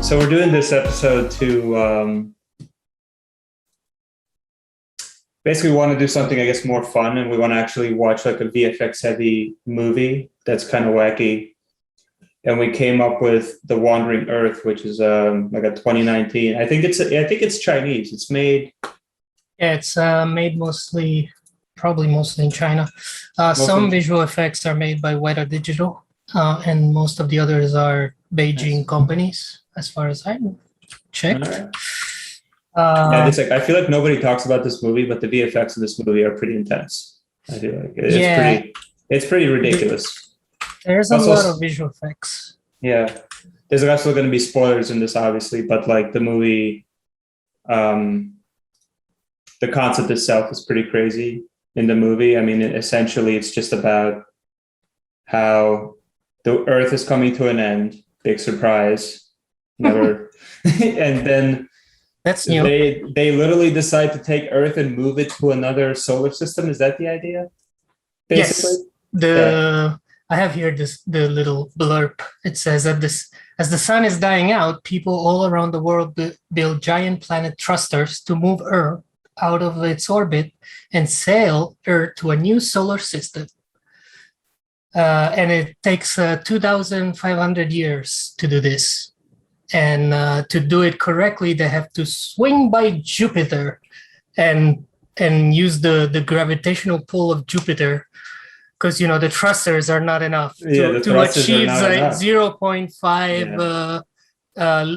So we're doing this episode to basically want to do something, I guess, more fun, and we want to actually watch like a VFX heavy movie that's kind of wacky. And we came up with The Wandering Earth, which is like a 2019. I think it's Chinese. It's made. Yeah, it's made probably mostly in China. Some Mostly. visual effects are made by Weta Digital, and most of the others are Beijing Nice. companies, as far as I All checked. right. Yeah, Uh, it's like I feel like nobody talks about this movie, but the VFX in this movie are pretty intense. I feel like yeah, it's pretty ridiculous. there's a Also, lot of visual effects. yeah, there's also going to be spoilers in this, obviously, but like the movie, the concept itself is pretty crazy in the movie. I mean, essentially, it's just about how the Earth is coming to an end. Big surprise, never, and then That's new. they literally decide to take Earth and move it to another solar system. Is that the idea? Basically, Yes, yeah. I have here the little blurb. It says that this as the sun is dying out, people all around the world build giant planet thrusters to move Earth out of its orbit and sail Earth to a new solar system. And it takes 2,500 years to do this. And to do it correctly, they have to swing by Jupiter and use the gravitational pull of Jupiter, because the thrusters are not enough Yeah, the to thrusters are achieve not like enough. 0.5 Yeah.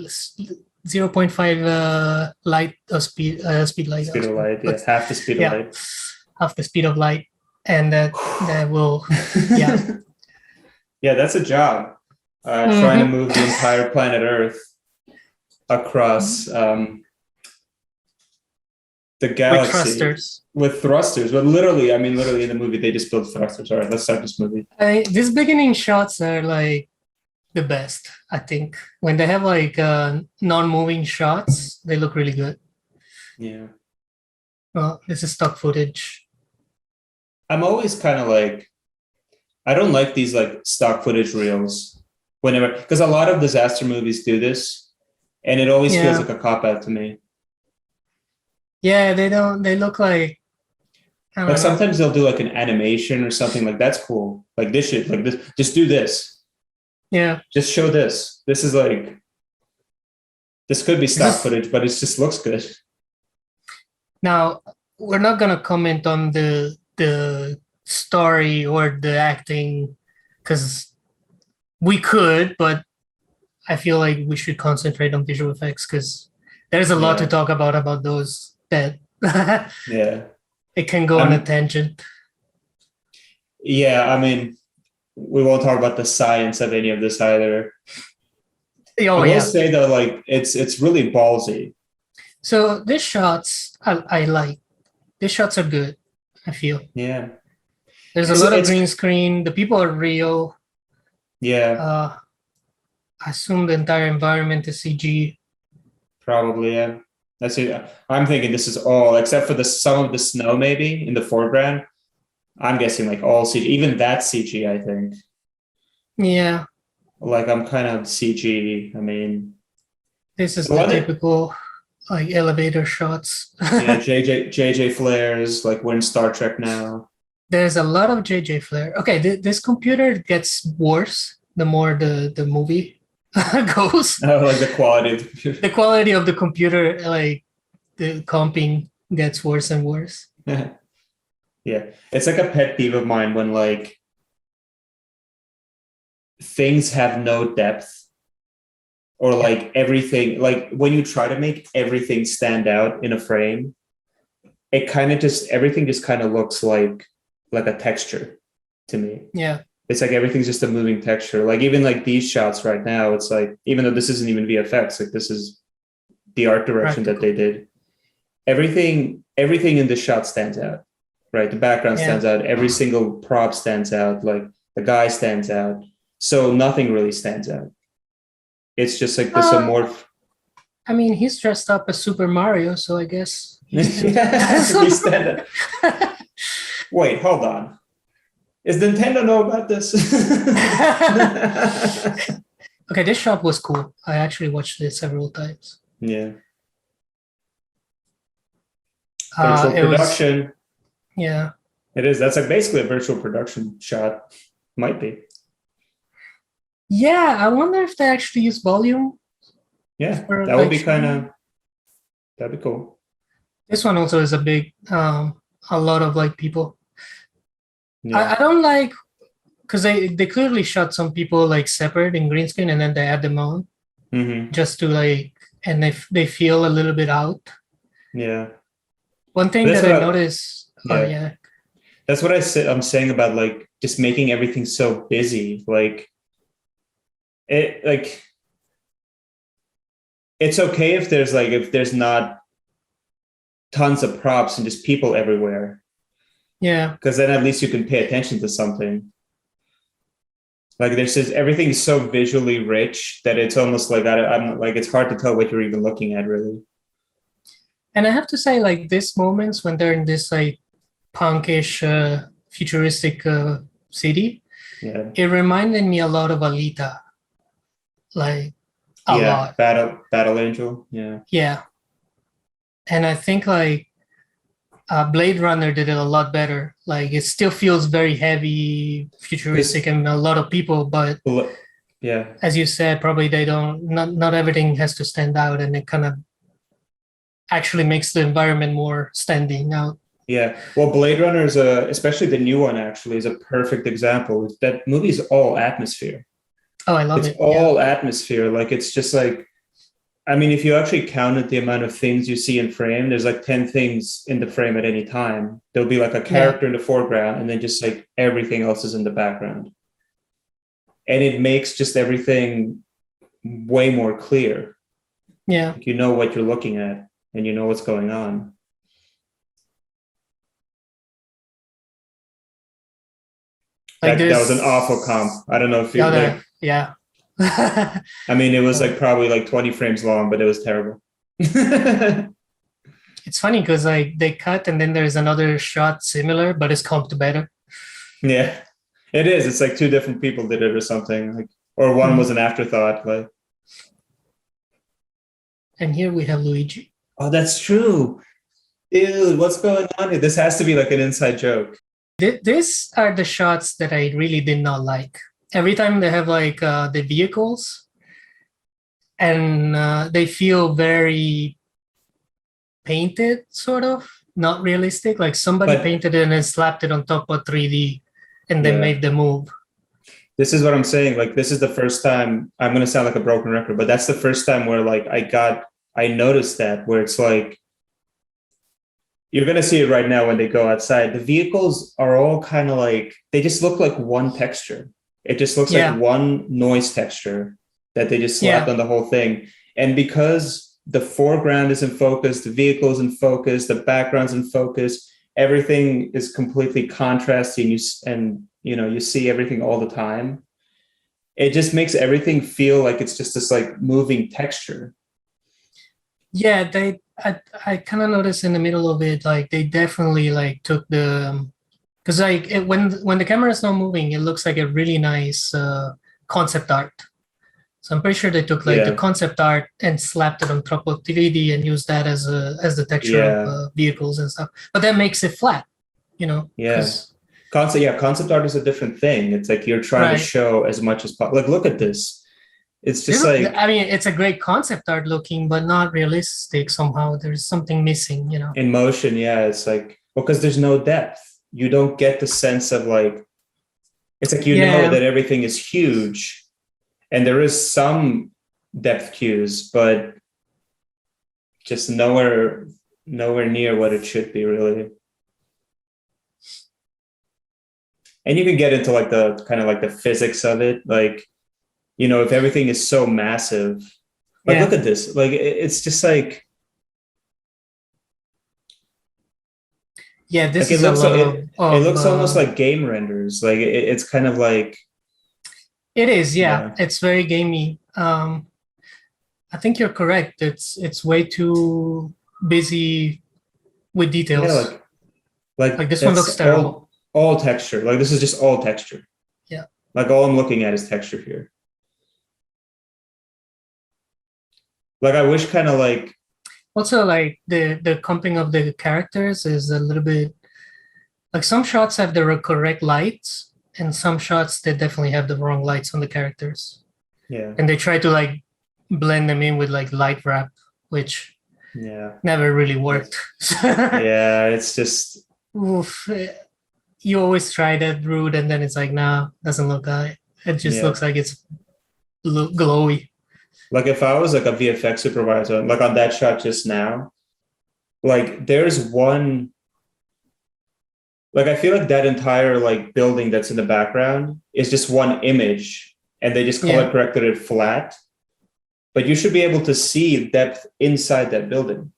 0.5 light speed light. Speed of light. Yeah, But half the speed of yeah, light. half the speed of light, and that will yeah. Yeah, that's a job. Trying to Mhm. move the entire planet Earth across the With galaxy thrusters. with thrusters. But literally, I mean, literally in the movie, they just build thrusters. All right, let's start this movie. These beginning shots are like the best, I think. When they have like non-moving shots, they look really good. Yeah. Well, this is stock footage. I'm always kind of like, I don't like these like stock footage reels whenever, because a lot of disaster movies do this, and it always feels Yeah. like a cop out to me. Yeah, they look like, I Like don't know. sometimes they'll do like an animation or something like that's cool. Like this shit, like this, just do this. Yeah. Just show this. This is like, this could be stock This footage, but it just looks good. Now we're not gonna comment on the story or the acting, because we could, but I feel like we should concentrate on visual effects because there's a lot to Yeah. talk about those that Yeah. it can go on a I'm, tangent. yeah. I mean, we won't talk about the science of any of this either. I Oh will yeah. say though, like it's really ballsy. So these shots I like. These shots are good, I feel. Yeah. There's a It's lot of it's green screen. The people are real. yeah, Uh, I assume the entire environment is CG. probably, yeah. That's it. I'm thinking this is all except for the some of the snow maybe in the foreground. I'm guessing like all CG, even that CG, I think. Yeah, Like I'm kind of CG. I mean, this is so the what it, typical like elevator shots. yeah, JJ flares, like we're in Star Trek now. There's a lot of JJ Flare. Okay, this computer gets worse the more the movie goes. Like the quality of the computer. The quality of the computer, like the comping, gets worse and worse. Yeah. It's like a pet peeve of mine when like things have no depth or Yeah. like everything, like when you try to make everything stand out in a frame, it kind of just everything just kind of looks like a texture to me. Yeah. It's like everything's just a moving texture. Like even like these shots right now, it's like even though this isn't even VFX, like this is the art direction that Practical. they did. Everything in this shot stands out, right? The background Yeah. stands out. Every single prop stands out. Like the guy stands out. So nothing really stands out. It's just like this Uh, amorph. I mean, he's dressed up as Super Mario, so I guess he stands We out. stand out. Wait, hold on. Does Nintendo know about this? Okay, this shot was cool. I actually watched it several times. Yeah. Virtual It was, production. yeah. It is. That's like basically a virtual production shot. Might be. Yeah, I wonder if they actually use volume Yeah, for that would like be kind shooting. of, that'd be cool. This one also is a big, a lot of like people. Yeah. I don't like because they clearly shot some people like separate in green screen and then they add them on Hmm. just to like, and if they feel a little bit out. Yeah. One But thing that's that what I I, noticed, oh yeah, yeah, that's what I'm saying about like just making everything so busy. Like it, like it's okay if there's not tons of props and just people everywhere, yeah, because then at least you can pay attention to something. Like there's just everything's so visually rich that it's almost like I'm like it's hard to tell what you're even looking at, really. and I have to say like these moments when they're in this like punkish, futuristic city, Yeah, it reminded me a lot of Alita, like a yeah. lot. Battle Angel. Yeah, Yeah, and I think like Blade Runner did it a lot better. Like it still feels very heavy, futuristic, because and a lot of people. But yeah, as you said, probably they don't. Not everything has to stand out, and it kind of actually makes the environment more standing out. yeah. Well, Blade Runner is a, especially the new one actually is a perfect example. That movie is all atmosphere. Oh, I love It's it. Yeah, all atmosphere. Like it's just like, I mean, if you actually counted the amount of things you see in frame, there's like 10 things in the frame at any time. There'll be like a yeah, character in the foreground and then just like everything else is in the background. And it makes just everything way more clear. yeah. Like you know what you're looking at and you know what's going on. Like That was an awful comp. this. I don't know if Yeah, you like, yeah. I mean, it was Uh, like probably like 20 frames long, but it was terrible. it's funny because like they cut and then there's another shot similar, but it's comped better. Yeah, it is. It's like two different people did it or something. Like, or one was Mm. an afterthought. Like, And here we have Luigi. oh, that's true. Dude, what's going on here? This has to be like an inside joke. These are the shots that I really did not like. Every time they have like the vehicles and they feel very painted, sort of not realistic. Like somebody But painted it and then slapped it on top of 3D and then yeah, made the move. this is what I'm saying. Like, this is the first time I'm going to sound like a broken record, but that's the first time where like I noticed that where it's like, you're going to see it right now when they go outside. The vehicles are all kind of like, they just look like one texture. It just looks like Yeah, one noise texture that they just slapped yeah, on the whole thing. And because the foreground is in focus, the vehicle is in focus, the background's in focus, everything is completely contrasty, and you know you see everything all the time. It just makes everything feel like it's just this like moving texture. yeah. I kind of noticed in the middle of it, like they definitely like took the because like when the camera is not moving, it looks like a really nice concept art. So I'm pretty sure they took like the Yeah, concept art and slapped it on top of 3D and used that as the texture of yeah, vehicles and stuff. But that makes it flat, yeah. because Concept art is a different thing. It's like you're trying to right. show as much as possible. Like, look at this. It's just like I mean, it's a great concept art looking, but not realistic somehow. There's something missing. in motion. Yeah, it's like, well, because there's no depth. You don't get the sense of like, it's like you know Yeah, that everything is huge and there is some depth cues, but just nowhere near what it should be, really. And you can get into like the kind of like the physics of it, like, you know, if everything is so massive, like look yeah, at this, like it's just like yeah. like This it is a looks lot it of looks almost like game renders. Like it's kind of like, it is. Yeah, yeah, it's very gamey. I think you're correct. It's way too busy with yeah, details. Like like this one that's looks terrible. all texture. Like this is just all texture. Yeah. Like all I'm looking at is texture here. Like I wish kind of like, Also, like the comping of the characters is a little bit like some shots have the correct lights, and some shots they definitely have the wrong lights on the characters, yeah, and they try to like blend them in with like light wrap, which yeah, never really worked. yeah. It's just, Oof, you always try that route, and then it's like, nah, doesn't look right. It just yeah. looks like it's glowy. Like if I was like a VFX supervisor, like on that shot just now, like there's one, like I feel like that entire like building that's in the background is just one image and they just color Yeah, corrected it flat. But you should be able to see depth inside that building,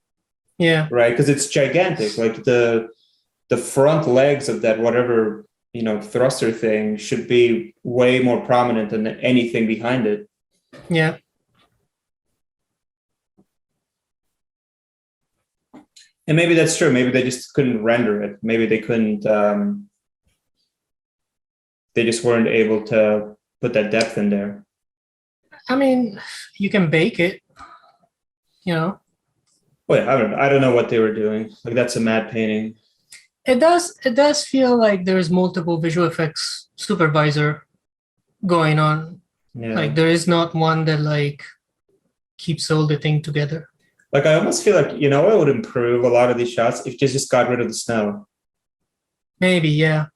yeah, right? Because it's gigantic. Like the front legs of that whatever, thruster thing should be way more prominent than anything behind it. yeah. And maybe that's true. Maybe they just couldn't render it. Maybe they couldn't. They just weren't able to put that depth in there. I mean, you can bake it, you know. Well, yeah, I don't know what they were doing. Like that's a matte painting. It does feel like there's multiple visual effects supervisor going on. Yeah. Like there is not one that like keeps all the thing together. Like I almost feel like, it would improve a lot of these shots if you just got rid of the snow. Maybe, yeah.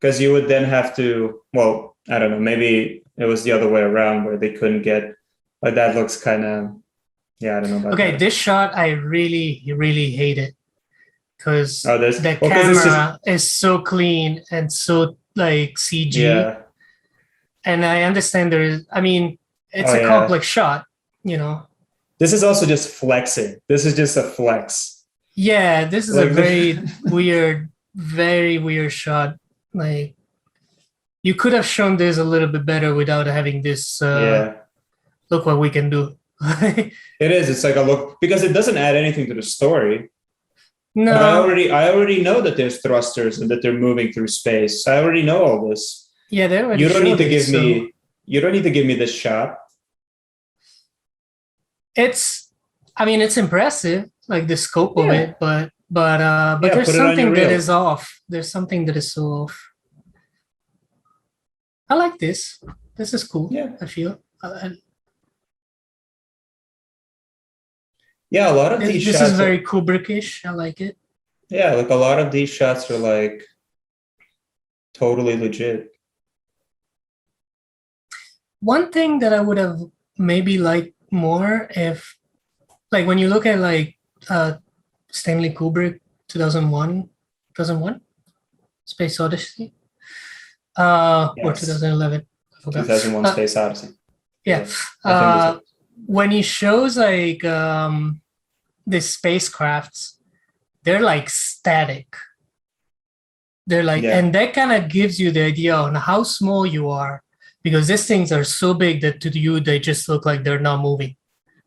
Because you would then have to, well, I don't know, maybe it was the other way around where they couldn't get, like that looks kind of, yeah, I don't know about Okay, that. this shot I really, really hate it because Oh, this, the well, because it's just, camera is so clean and so like CG. yeah. And I understand I mean, it's Oh, a yeah. complex shot, you know. This is also just flexing. This is just a flex. Yeah, this is a Like, very weird shot. Like you could have shown this a little bit better without having this yeah, look what we can do. it is. It's like a look because it doesn't add anything to the story. Like No, I already know that there's thrusters and that they're moving through space. I already know all this. yeah, they already You don't need showed to it, give so me. You don't need to give me this shot. I mean, it's impressive, like the scope of Yeah, it, but yeah. there's Put it on your something that reel. is off. There's something that is so off. I like this. This is cool. Yeah, I feel. yeah. A lot of these This is shots. very Kubrickish. I like it. Yeah, like a lot of these shots are like totally legit. One thing that I would have maybe liked more if, like, when you look at like Stanley Kubrick, 2001, Space Odyssey, or Yes, 2011, I forgot. 2001: Space Odyssey. Yeah, I think it's when he shows like the spacecrafts, they're like static. They're like, yeah, and that kind of gives you the idea on how small you are, because these things are so big that to you they just look like they're not moving,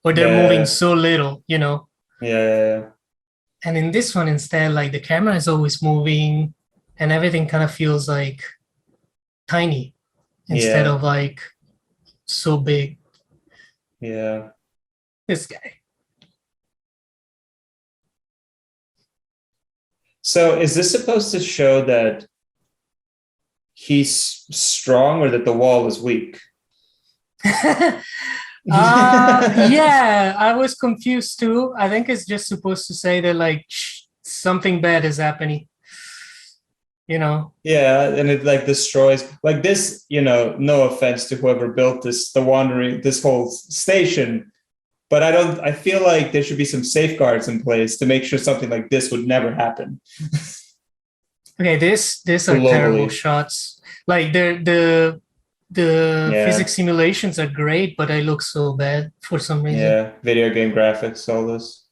or they're moving yeah, so little, you know. yeah. And in this one, instead, like the camera is always moving, and everything kind of feels like tiny instead Yeah, of like so big. yeah. This guy. So is this supposed to show that he's strong or that the wall is weak? Yeah, I was confused too. I think it's just supposed to say that like something bad is happening, you know. Yeah, and it like destroys like this, no offense to whoever built this whole station, but I feel like there should be some safeguards in place to make sure something like this would never happen Okay, this are terrible globally. shots. Like the Yeah, physics simulations are great, but they look so bad for some reason. yeah, video game graphics, all this.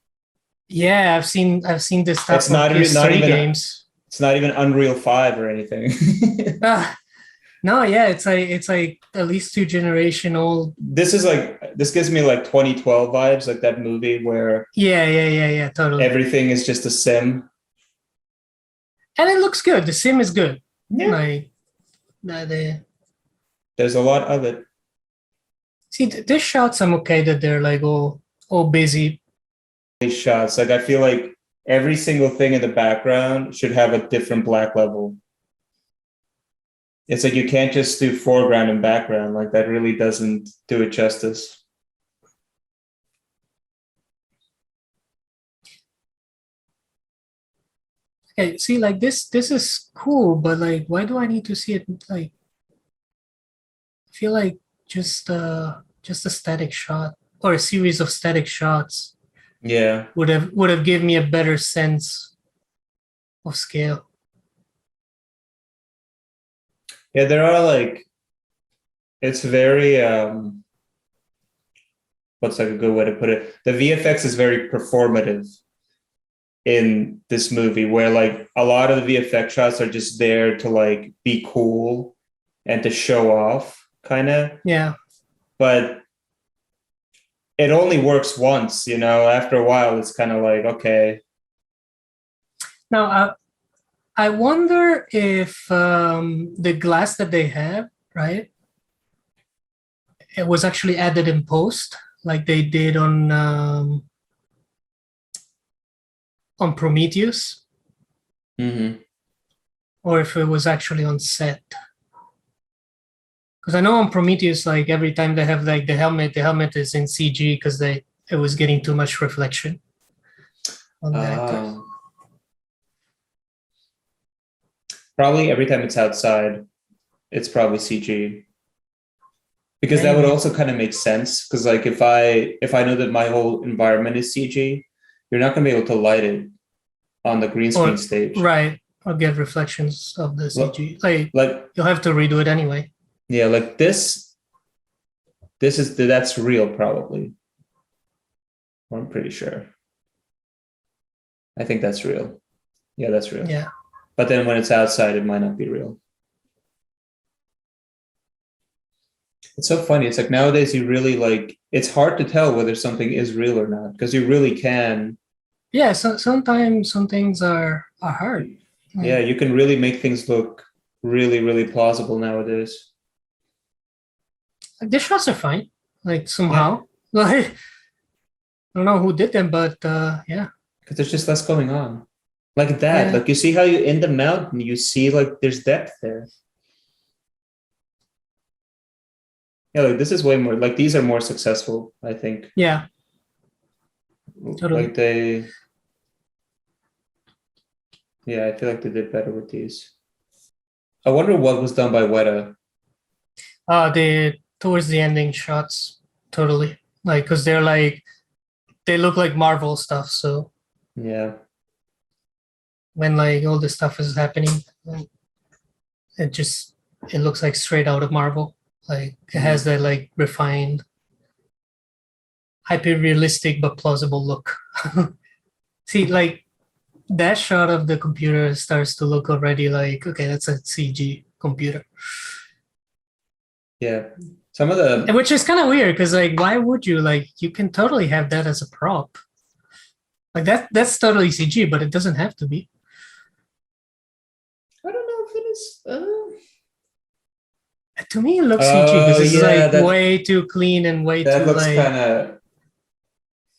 Yeah, I've seen this It's stuff on PS3 games. it's not even Unreal 5 or anything. Ah, no, yeah, it's like at least 2 generation old. This gives me like 2012 vibes, like that movie where Yeah, totally. everything is just a sim. And it looks good. The sim is good. Yeah, Like the there's a lot of it. See, these shots, I'm okay that they're like all busy. These shots, like I feel like every single thing in the background should have a different black level. It's like you can't just do foreground and background. Like that really doesn't do it justice. Okay, see, like this is cool, but like, why do I need to see it? Like, I feel like just a static shot or a series of static shots Yeah. would have given me a better sense of scale. Yeah, there are like it's very what's like a good way to put it? The VFX is very performative in this movie where like a lot of the VFX shots are just there to like be cool and to show off kind of, Yeah. but it only works once, you know. After a while it's kind of like okay. Now, I wonder if the glass that they have, right, it was actually added in post, like they did on Prometheus, Mm-hmm. or if it was actually on set. Because I know on Prometheus, like every time they have like the helmet is in CG because it was getting too much reflection on the actors. Probably every time it's outside it's probably CG, because that would Maybe. also kind of make sense, because like if I know that my whole environment is CG, you're not going to be able to light it on the green screen Or stage. right, or get reflections of the Look, CG. Like like you'll have to redo it anyway. yeah, like that's real probably. I'm pretty sure. I think that's real. Yeah, that's real. Yeah. But then when it's outside, it might not be real. It's so funny. It's like nowadays you really like it's hard to tell whether something is real or not, because you really can. Yeah, so sometimes some things are hard. Yeah, Like, you can really make things look really, really plausible nowadays. the shots are fine. Like Yeah, somehow. Like I don't know who did them, but yeah. because there's just less going on. Like that. Yeah. Like you see how you in the mountain, you see like there's depth there. Yeah, like this is way more like these are more successful, I think. Yeah, Like totally. yeah, I feel like they did better with these. I wonder what was done by Weta. The towards the ending shots, totally. Like, cause they're like they look like Marvel stuff. So Yeah. when like all this stuff is happening, like, it just it looks like straight out of Marvel. Like it has that like refined, hyper realistic but plausible look. See, like that shot of the computer starts to look already like okay, that's a CG computer. Yeah. Some of the Which is kind of weird because like why would you like you can totally have that as a prop. Like that's totally CG, but it doesn't have to be. I don't know if it is. To me, it looks CG Oh because it's yeah, like way too clean and way that too looks like kind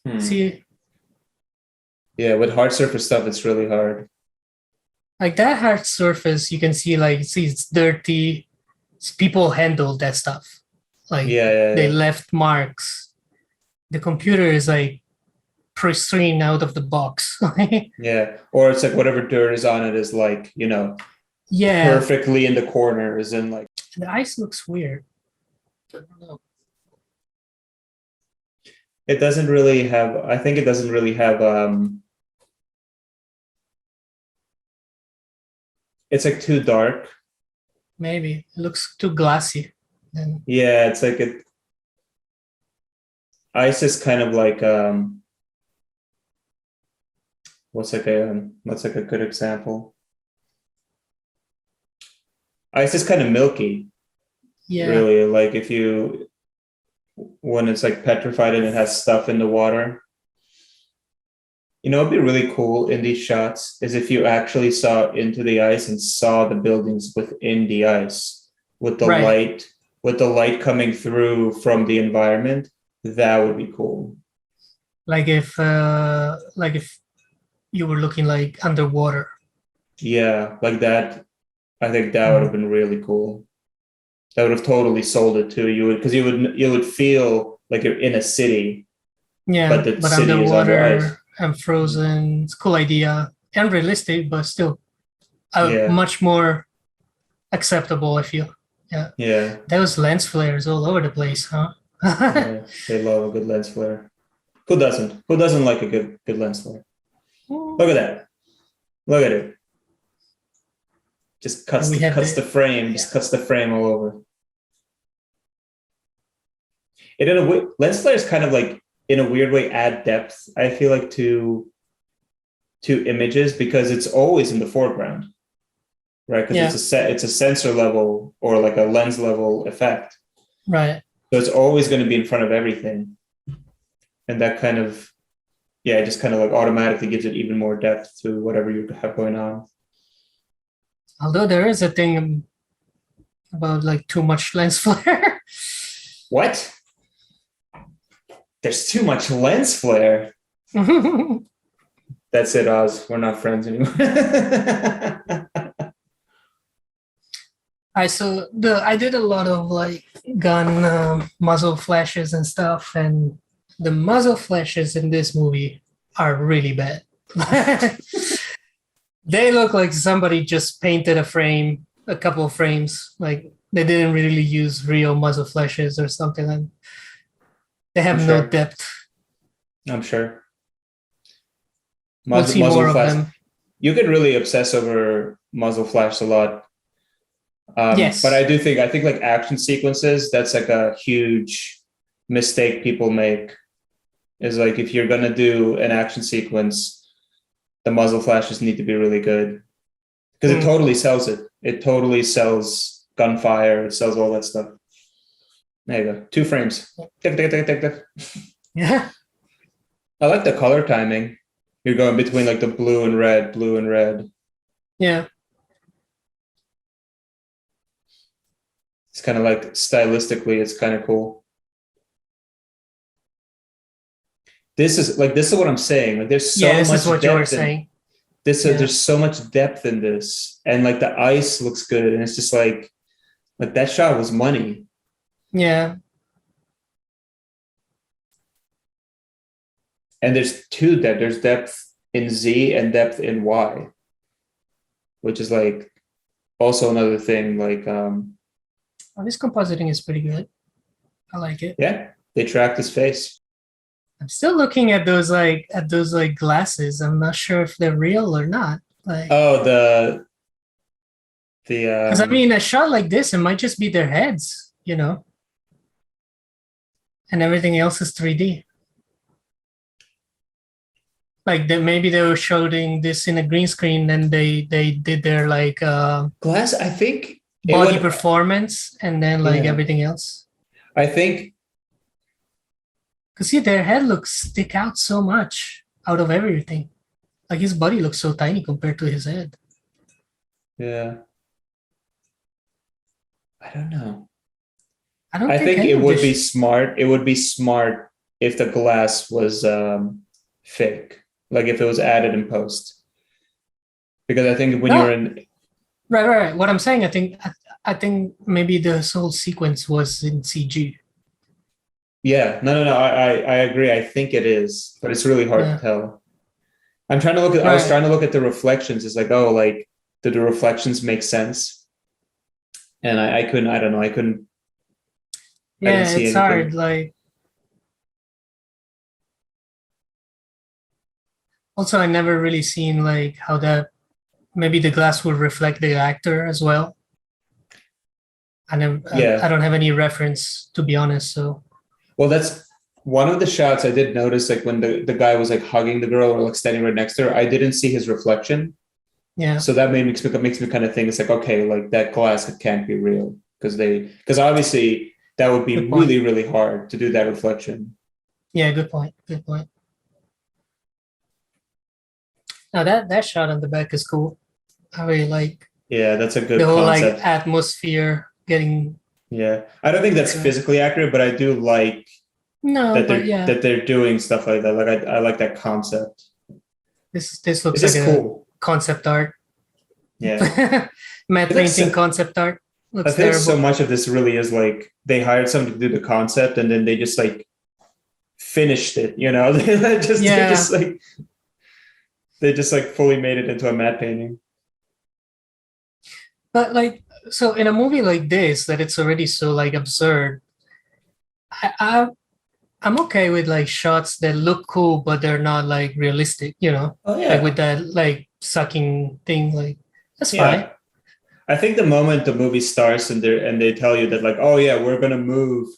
of. see Yeah, with hard surface stuff, it's really hard. like that hard surface. You can see like see it's dirty. People handled that stuff. Like Yeah, yeah, they yeah. left marks. The computer is like pristine out of the box. Yeah. Or it's like whatever dirt is on it is like, Yeah, perfectly in the corners and like the ice looks weird. I don't know. it doesn't really have, I think it doesn't really have it's like too dark. Maybe it looks too glassy. And Yeah, it's like ice is kind of like what's like a good example? Ice is kind of milky, yeah, really. Like if you when it's like petrified and it has stuff in the water. It'd be really cool in these shots is if you actually saw into the ice and saw the buildings within the ice with the right. light with the light coming through from the environment, that would be cool. Like if you were looking like underwater. Yeah, like that. I think that would have been really cool. That would have totally sold it to you because you would feel like you're in a city, Yeah, but the but city is under ice. underwater and frozen. It's a cool idea and realistic, but still Yeah, much more acceptable, I feel. Yeah. yeah, Those lens flares all over the place, huh? yeah. They love a good lens flare. Who doesn't? Who doesn't like a good lens flare? Look at that. Look at it. Just cuts We the, have cuts the frame. Just cuts the frame all over. It in a way, lens flares kind of like in a weird way add depth. I feel like to images because it's always in the foreground, right? Because it's a sensor level or like a lens level effect. Right. So it's always going to be in front of everything, and that kind of it just kind of like automatically gives it even more depth to whatever you have going on. Although there is a thing about like too much lens flare. What? There's too much lens flare. That's it, Oz. We're not friends anymore. I did a lot of like gun muzzle flashes and stuff, and the muzzle flashes in this movie are really bad. They look like somebody just painted a couple of frames. Like they didn't really use real muzzle flashes or something. And they have no depth. I'm sure. We'll see muzzle more flash. of them. You could really obsess over muzzle flash a lot. Yes. But I think like action sequences, that's like a huge mistake people make. Is like if you're gonna do an action sequence, the muzzle flashes need to be really good. Because it totally sells it. It totally sells gunfire, it sells all that stuff. There you go. 2 frames. Tick, tick, tick, tick, tick. Yeah. I like the color timing. You're going between like the blue and red, blue and red. Yeah. It's kind of like stylistically, it's kind of cool. This is what I'm saying. Like there's so much is what depth you were saying. There's so much depth in this, and like the ice looks good, and it's just like that shot was money. Yeah. And there's 2 depth. There's depth in Z and depth in Y, which is like also another thing. Like This compositing is pretty good. I like it. Yeah, they tracked his face. I'm still looking at those glasses. I'm not sure if they're real or not. Like, oh, the because I mean, a shot like this, it might just be their heads, and everything else is 3D. Like maybe they were showing this in a green screen, and they did their like glass. I think body performance, and then like everything else. I think. Because see, their head stick out so much out of everything. Like his body looks so tiny compared to his head. Yeah. I don't know. I think it would be smart. It would be smart if the glass was fake, like if it was added in post. Because I think when you're in right. What I'm saying, I think maybe this whole sequence was in CG. Yeah, no. I agree. I think it is, but it's really hard to tell. I'm trying to look at. I was trying to look at the reflections. It's like, oh, like did the reflections make sense? And I couldn't. I don't know. I couldn't. Yeah, it's anything. Hard. Like, also, I never really seen like how that maybe the glass would reflect the actor as well. I don't have any reference, to be honest. So. Well, that's one of the shots I did notice, like when the guy was like hugging the girl or like standing right next to her, I didn't see his reflection. Yeah. So that makes me kind of think it's like, okay, like that glass can't be real because obviously that would be really, really hard to do that reflection. Yeah, good point. Good point. Now that shot on the back is cool. I really like. Yeah, that's a good the whole concept. like atmosphere getting Yeah, I don't think that's Okay. physically accurate, but I do like No, that but yeah, they're doing stuff like that. Like I like that concept. this It's looks like just a cool. concept art. Yeah, Matte I think painting so, concept art I looks feel like so terrible. much of this really is like they hired someone to do the concept and then they just like finished it. You know, Yeah, they just like fully made it into a matte painting. but like so in a movie like this that it's already so like absurd, I I'm okay with like shots that look cool but they're not like realistic, Oh like with yeah, that like sucking thing, like that's fine. yeah. I think the moment the movie starts and they tell you that like, oh yeah, we're gonna move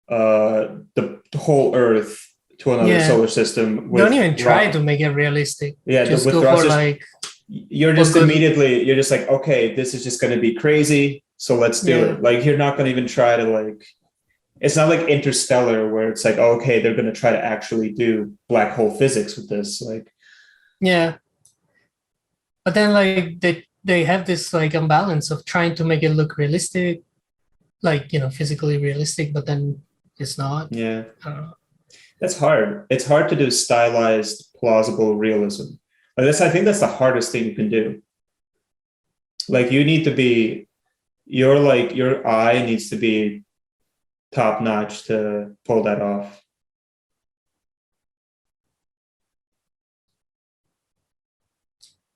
the whole Earth to another Yeah, solar system don't with even try to rock. make it realistic. Yeah, Just with go for thrusters. like You're for just good. immediately you're just like, okay, this is just gonna be crazy. So let's do Yeah, it. Like you're not gonna even try to like. It's not like Interstellar where it's like, oh, okay, they're gonna try to actually do black hole physics with this. Like, yeah. But then like they have this like imbalance of trying to make it look realistic, like physically realistic, but then it's not. yeah, I don't know. that's hard. It's hard to do stylized, plausible realism. Like I think that's the hardest thing you can do. Like you need to be your eye needs to be top notch to pull that off.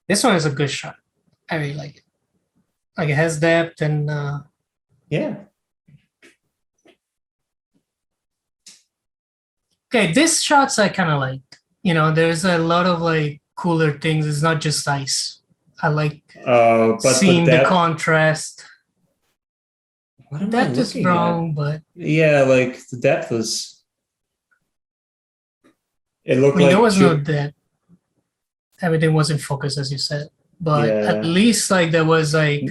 This one is a good shot. I really like it. Like it has depth and Yeah. okay, this shots I kind of like. There's a lot of like cooler things. It's not just ice. I like But the seeing the depth, contrast. what am I Depth is looking at? wrong, but Yeah, like the depth was it I looked mean there like was no depth. Everything was in focus as you said. But at yeah. least like there was like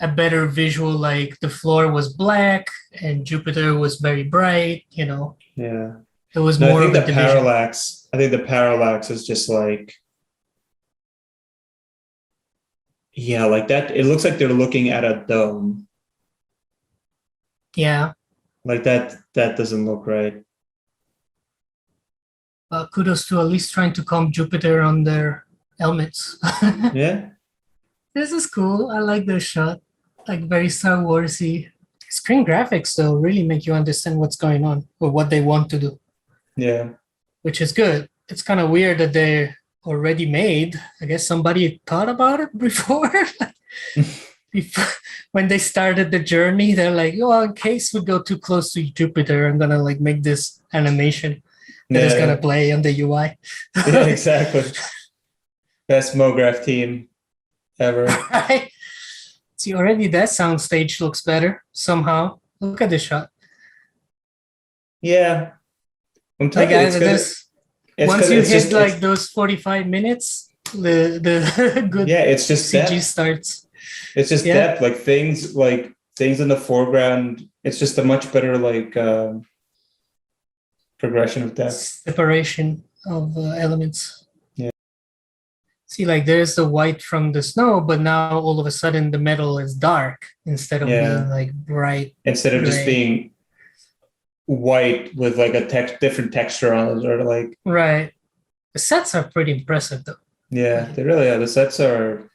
a better visual, like the floor was black and Jupiter was very bright, Yeah. there was No, more of a division. I think the parallax is just like, yeah, like that. It looks like they're looking at a dome. Yeah. Like that doesn't look right. Kudos to at least trying to calm Jupiter on their helmets. Yeah. This is cool. I like this shot. Like very Star Warsy. Screen graphics though really make you understand what's going on or what they want to do, Yeah. which is good. It's kind of weird that they're already made. I guess somebody thought about it before. before when they started the journey, they're like, oh, in case we go too close to Jupiter, I'm gonna like make this animation that is gonna Yeah. play on the UI. Yeah, exactly. Best MoGraph team ever. Right? See, already that soundstage looks better somehow. Look at this shot. Yeah. I'm Like telling you, it's once because you it's hit just like those 45 minutes, the good yeah, it's just CG depth. starts. It's just Yeah, depth. Like things in the foreground. It's just a much better like progression of depth. separation of elements. Yeah. See, like there's the white from the snow, but now all of a sudden the metal is dark instead of being Yeah. like bright Instead of just gray. being white with like a different texture on it, or like Right. The sets are pretty impressive though. yeah, Like, they really are. The sets are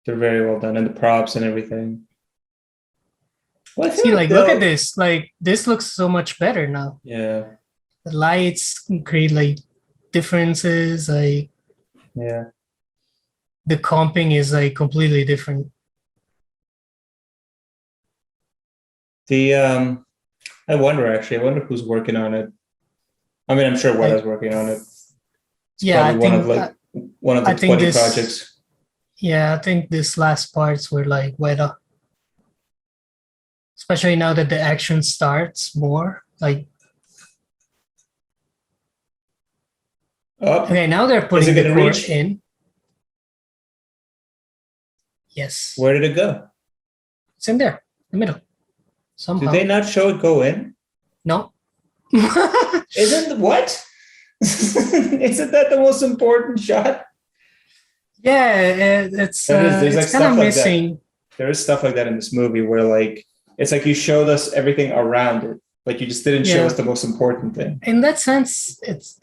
they're very well done, and the props and everything. Well, I feel see, like like look at they'll this. Like this looks so much better now. yeah, The lights create like differences. Like yeah. the comping is like completely different. The I wonder actually. I wonder who's working on it. I mean, I'm sure Like Weta's working on it. It's yeah, probably one of the I think 20 this projects. yeah, I think this last parts were like Weta, especially now that the action starts more. Like Oh, okay, now they're is it putting the gonna core reach? in. Yes, Where did it go? it's in there, in the middle, Did they somehow. not show it go in? No. Isn't what? Isn't that the most important shot? Yeah, There's like it's kind of stuff like that. missing. There is stuff like that in this movie where like it's like you showed us everything around it, but you just didn't show us Yeah. the most important thing. In that sense,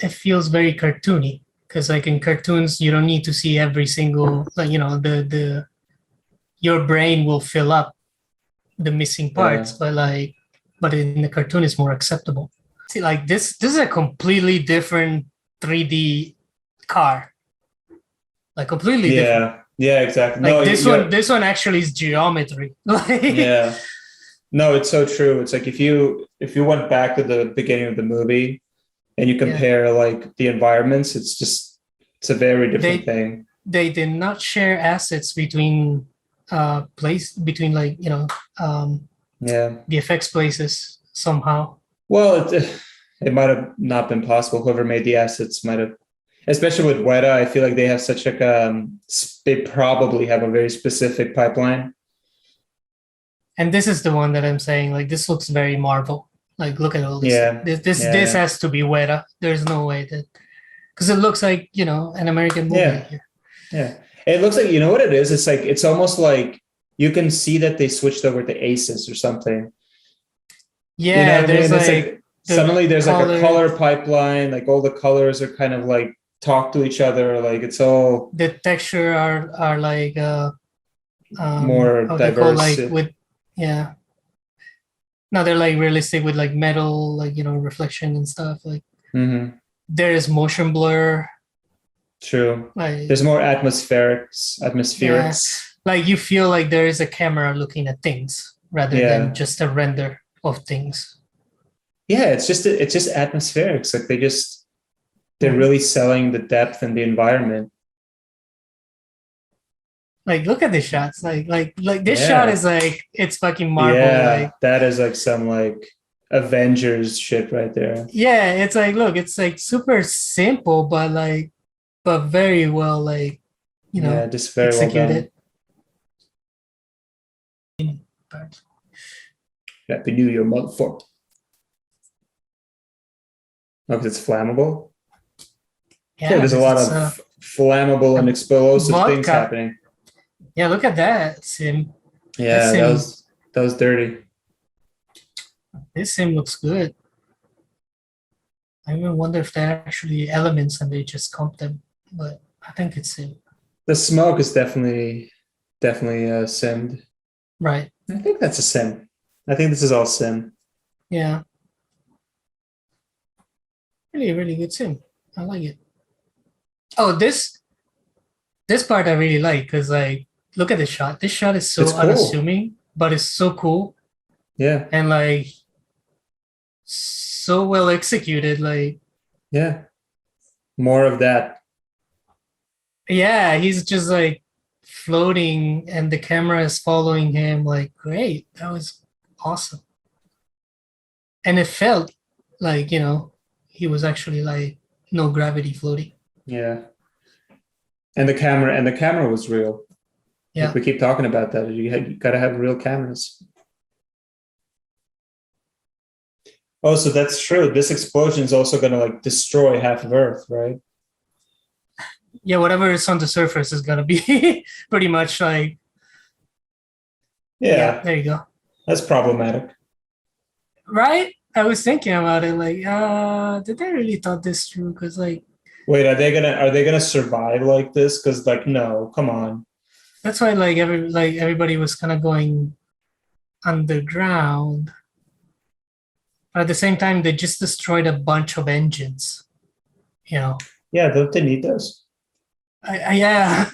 it feels very cartoony because like in cartoons, you don't need to see every single like the your brain will fill up the missing parts, Yeah. but in the cartoon it's more acceptable. See, like this is a completely different 3D car, like completely different. Yeah. Yeah, exactly. Like No, you're, this one actually is geometry. Like yeah. No, it's so true. It's like if you went back to the beginning of the movie and you yeah, compare like the environments, it's a very different they thing. they did not share assets between between um Yeah. the effects places somehow. Well, it might have not been possible. Whoever made the assets might have, especially with Weta. I feel like they have such like they probably have a very specific pipeline. And this is the one that I'm saying, like this looks very Marvel. Like look at all this stuff. Yeah. This Yeah. has to be Weta. There's no way that because it looks like, an American movie Yeah. here. Yeah. It looks like, you know what it is? It's like, it's almost like you can see that they switched over to Aces or something. You know Yeah, what I there's mean? It's like like the suddenly there's like a color, color pipeline, like all the colors are kind of like talk to each other. Like it's all the texture are like more how they call diverse. like with yeah. No, they're like realistic with like metal, like reflection and stuff. Like Hmm. there is motion blur, True. like There's more yeah, atmospherics. like you feel like there is a camera looking at things rather than Yeah. just a render of things. Yeah, it's just atmospherics. Like they're Mhm. really selling the depth and the environment. Like look at the shots. Like this shot is Yeah. like it's fucking Marvel. Yeah. Like That is like some like Avengers shit right there. yeah, it's like look, it's like super simple, but very well like you Yeah, know just very well done. executed. Happy New Year, motherfucker. Oh, 'cause it's flammable. Yeah, Yeah, there's a because lot it's of flammable and explosive things vodka. happening. Yeah, look at that sim. That Yeah, that sim. was dirty. This sim looks good. I even wonder if they're actually elements and they just comp them, but I think it's sim. The smoke is definitely simmed. Right. I think that's a sim. I think this is all sim. Yeah. Really, really good sim. I like it. Oh, this part I really like because like look at this shot. This shot is It's so cool. unassuming, but it's so cool Yeah, and like so well executed. Like yeah. More of that. yeah, he's just like floating and the camera is following him. Like great, that was awesome. And it felt like he was actually like no gravity floating. Yeah. And the camera was real. Like Yeah, we keep talking about that. You gotta have real cameras. Oh, so that's true. This explosion is also gonna like destroy half of Earth, right? yeah. Whatever is on the surface is gonna be pretty much like yeah. Yeah, There you go. that's problematic. Right? I was thinking about it. Like, did they really thought this through? Because like Wait, are they gonna survive like this? Because like no, come on. that's why like everybody was kind of going underground. But at the same time, they just destroyed a bunch of engines. You know. Yeah, don't they need those? Yeah.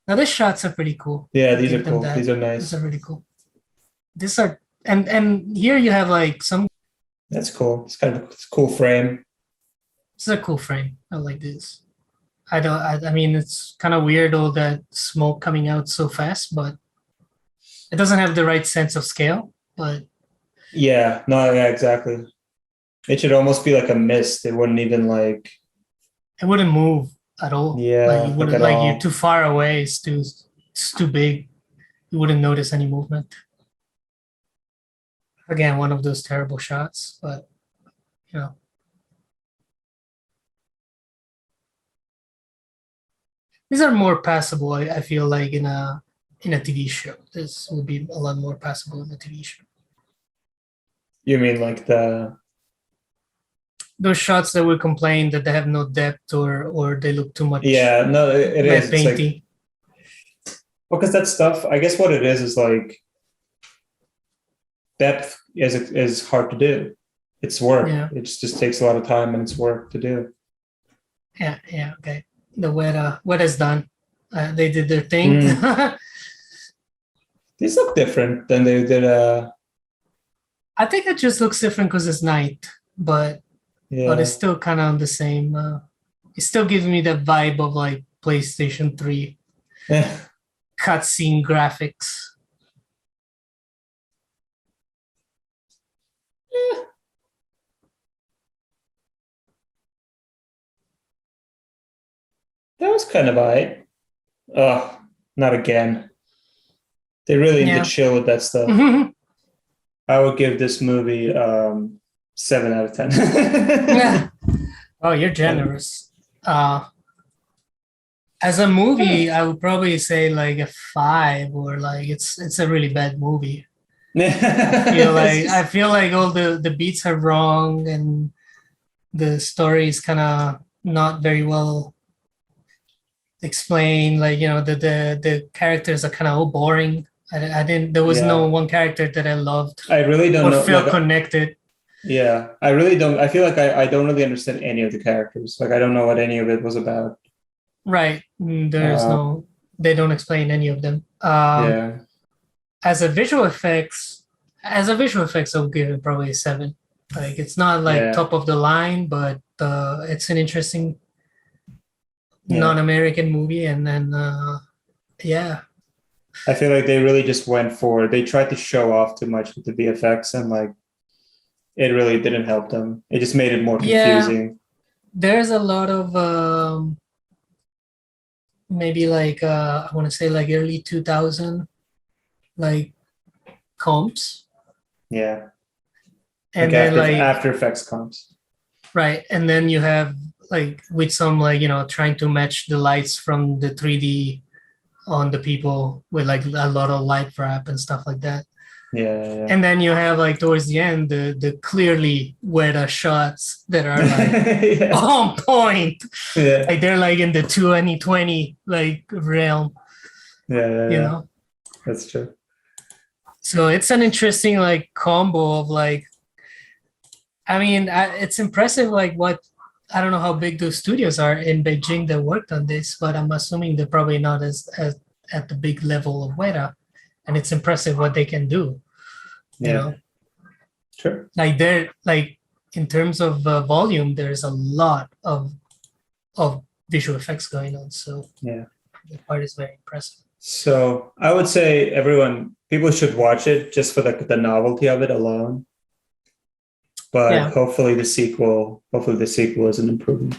Now these shots are pretty cool. Yeah, I'll these are give them cool. that. These are These are nice. really cool. These are and here you have like some. That's cool. It's kind of a cool frame. This is a cool frame. I like this. I don't. I mean, it's kind of weird all that smoke coming out so fast, but it doesn't have the right sense of scale. But Yeah, no, yeah, exactly. It should almost be like a mist. It wouldn't even like, it wouldn't move at all. Like you yeah, like wouldn't at like you're too all. far away. It's too big. You wouldn't notice any movement. Again, one of those terrible shots, but you know. These are more passable. I feel like in a TV show. This would be a lot more passable in a TV show. You mean like those shots that we complain that they have no depth or they look too much yeah, no, it matte is. It's like, painty. well, because that stuff, I guess what it is like depth is hard to do. It's work. Yeah. It just takes a lot of time and it's work to do. Yeah, okay. The Weta's done. They did their thing. These look different than they did. I think it just looks different because it's night, but it's still kind of on the same. It still gives me the vibe of like PlayStation 3 cutscene graphics. That was kind of alright. Oh, not again. They really need to chill with that stuff. I would give this movie 7 out of 10. Yeah. Oh, you're generous. As a movie, I would probably say like a 5, or like it's a really bad movie. I feel like all the beats are wrong and the story is kind of not very well explained. Like, the characters are kind of all boring. I didn't. There was no one character that I loved. I really don't know. Felt connected. Yeah, I really don't. I feel like I don't really understand any of the characters. Like, I don't know what any of it was about. Right. There's they don't explain any of them. Yeah. As a visual effects, I'll give it probably a 7. Like, it's not like top of the line, but it's an interesting non-American movie. And then, I feel like they really just they tried to show off too much with the VFX, and like, it really didn't help them. It just made it more confusing. Yeah. There's a lot of, maybe like, I want to say like early 2000, like comps. Yeah. And like then After Effects comps. Right. And then you have like with some like, trying to match the lights from the 3D on the people with like a lot of light wrap and stuff like that. Yeah. And then you have like towards the end the clearly Weta shots that are like on point. Yeah. Like they're like in the 2020 like realm. Yeah. That's true. So it's an interesting like combo of like, I mean, it's impressive like what, I don't know how big those studios are in Beijing that worked on this, but I'm assuming they're probably not as at the big level of Weta, and it's impressive what they can do. You know, sure. Like they're like in terms of volume, there's a lot of visual effects going on. So the part is very impressive. So I would say people should watch it just for the novelty of it alone. But hopefully the sequel is an improvement.